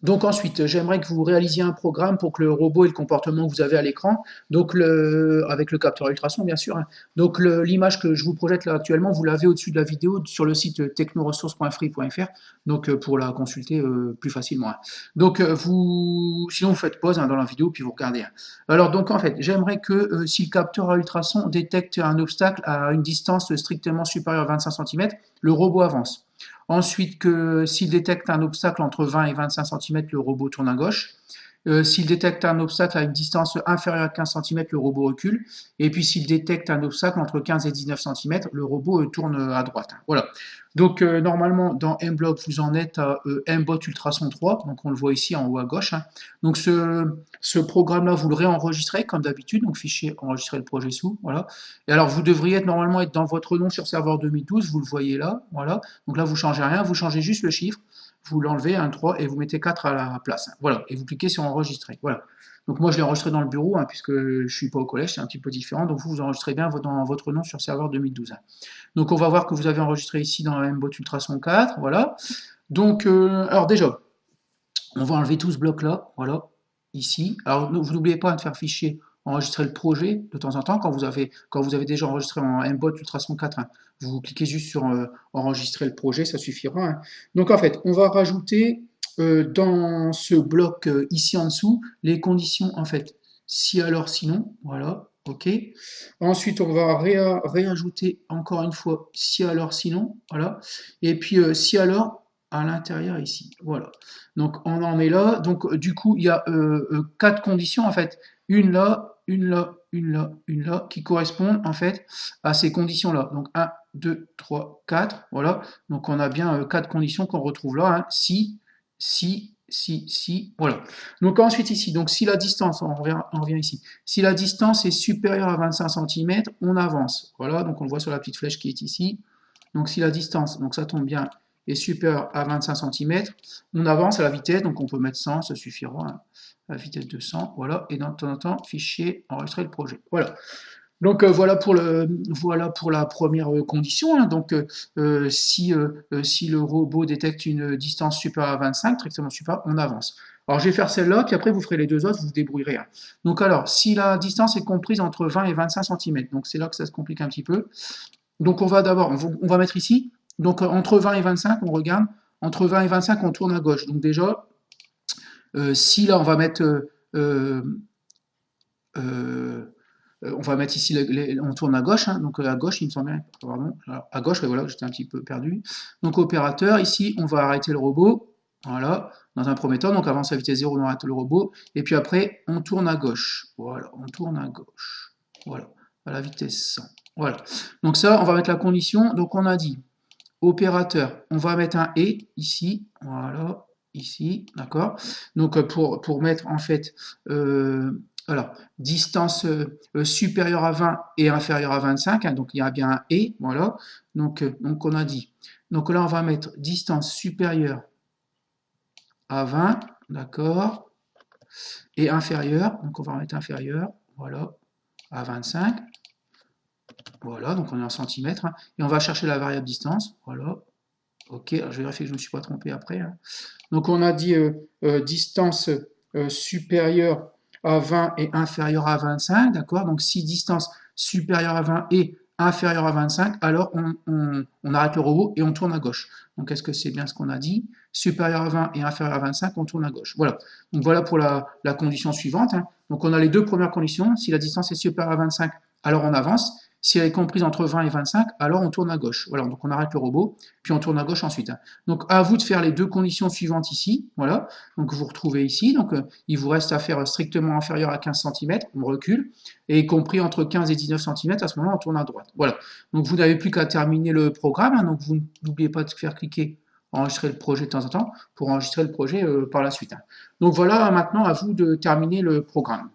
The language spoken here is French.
Donc ensuite, j'aimerais que vous réalisiez un programme pour que le robot ait le comportement que vous avez à l'écran, donc avec le capteur ultrason bien sûr, hein. Donc l'image que je vous projette là actuellement, vous l'avez au-dessus de la vidéo sur le site technoresources.free.fr, donc pour la consulter plus facilement, hein. Donc sinon vous faites pause hein, dans la vidéo puis vous regardez, hein. Alors donc en fait, j'aimerais que si le capteur à ultrasons détecte un obstacle à une distance strictement supérieure à 25 cm, le robot avance. Ensuite, que s'il détecte un obstacle entre 20 et 25 cm, le robot tourne à gauche. S'il détecte un obstacle à une distance inférieure à 15 cm, le robot recule. Et puis s'il détecte un obstacle entre 15 et 19 cm, le robot tourne à droite. Voilà. Donc normalement, dans Mblock, vous en êtes à Mbot Ultrason 3. Donc on le voit ici en haut à gauche, hein. Donc ce programme-là, vous le réenregistrez comme d'habitude. Donc fichier, enregistrer le projet sous. Voilà. Et alors vous devriez normalement être dans votre nom sur serveur 2012. Vous le voyez là. Voilà. Donc là, vous ne changez rien. Vous changez juste le chiffre. Vous l'enlevez, un 3, et vous mettez 4 à la place. Voilà, et vous cliquez sur enregistrer. Voilà. Donc moi, je l'ai enregistré dans le bureau, hein, puisque je ne suis pas au collège, c'est un petit peu différent. Donc vous enregistrez bien dans votre nom sur serveur 2012, hein. Donc on va voir que vous avez enregistré ici dans la Mbot Ultrason 4, voilà. Donc, alors déjà, on va enlever tout ce bloc-là, voilà, ici. Alors vous n'oubliez pas de faire fichier enregistrer le projet de temps en temps quand vous avez déjà enregistré en Mbot Ultrason 4, hein. Vous cliquez juste sur enregistrer le projet, ça suffira, hein. Donc en fait, on va rajouter dans ce bloc ici en dessous les conditions en fait si alors sinon, voilà, ok. Ensuite, on va réajouter encore une fois si alors sinon, voilà. Et puis si alors à l'intérieur ici, voilà. Donc on en est là. Donc du coup, il y a 4 conditions en fait. Une là, une là, une là, une là, qui correspondent en fait à ces conditions-là. Donc 1, 2, 3, 4, voilà. Donc on a bien 4 conditions qu'on retrouve là, hein. Si, voilà. Donc ensuite ici, donc si la distance, on revient ici, si la distance est supérieure à 25 cm, on avance. Voilà, donc on le voit sur la petite flèche qui est ici. Donc si la distance, donc ça tombe bien, est supérieure à 25 cm, on avance à la vitesse, donc on peut mettre 100, ça suffira, hein, à la vitesse de 100, voilà, et dans temps en temps, fichier, enregistrer le projet. Voilà. Donc voilà pour la première condition, hein. Donc si le robot détecte une distance supérieure à 25, strictement supérieure, on avance. Alors je vais faire celle-là, puis après vous ferez les deux autres, vous vous débrouillerez, hein. Donc alors, si la distance est comprise entre 20 et 25 cm, donc c'est là que ça se complique un petit peu. Donc on va d'abord, on va mettre ici, donc entre 20 et 25, on regarde, entre 20 et 25, on tourne à gauche. Donc déjà, si là on va mettre euh, on va mettre ici, on tourne à gauche, hein, donc à gauche, il me semble bien, pardon, à gauche, voilà, j'étais un petit peu perdu. Donc opérateur, ici, on va arrêter le robot, voilà, dans un premier temps, donc avance à vitesse 0, on arrête le robot, et puis après, on tourne à gauche, voilà, on tourne à gauche, voilà, à la vitesse 100, voilà. Donc ça, on va mettre la condition, donc on a dit, opérateur, on va mettre un et ici, voilà, ici, d'accord. Donc pour mettre en fait alors, distance supérieure à 20 et inférieure à 25, hein, donc il y a bien un et, voilà. Donc on a dit. Donc là, on va mettre distance supérieure à 20, d'accord, et inférieure, donc on va mettre inférieure, voilà, à 25. Voilà, donc on est en centimètres, hein, et on va chercher la variable distance, voilà. Ok, alors je vais vérifier que je ne me suis pas trompé après, hein. Donc on a dit distance supérieure à 20 et inférieure à 25, d'accord. Donc si distance supérieure à 20 et inférieure à 25, alors on arrête le robot et on tourne à gauche. Donc est-ce que c'est bien ce qu'on a dit? Supérieur à 20 et inférieur à 25, on tourne à gauche. Voilà. Donc voilà pour la condition suivante, hein. Donc on a les deux premières conditions. Si la distance est supérieure à 25, alors on avance. Si elle est comprise entre 20 et 25, alors on tourne à gauche. Voilà, donc on arrête le robot, puis on tourne à gauche ensuite, hein. Donc à vous de faire les deux conditions suivantes ici. Voilà, donc vous retrouvez ici. Donc il vous reste à faire strictement inférieur à 15 cm, on recule, et compris entre 15 et 19 cm, à ce moment-là, on tourne à droite. Voilà, donc vous n'avez plus qu'à terminer le programme, hein. Donc vous n'oubliez pas de faire cliquer enregistrer le projet de temps en temps pour enregistrer le projet par la suite, hein. Donc voilà, maintenant à vous de terminer le programme.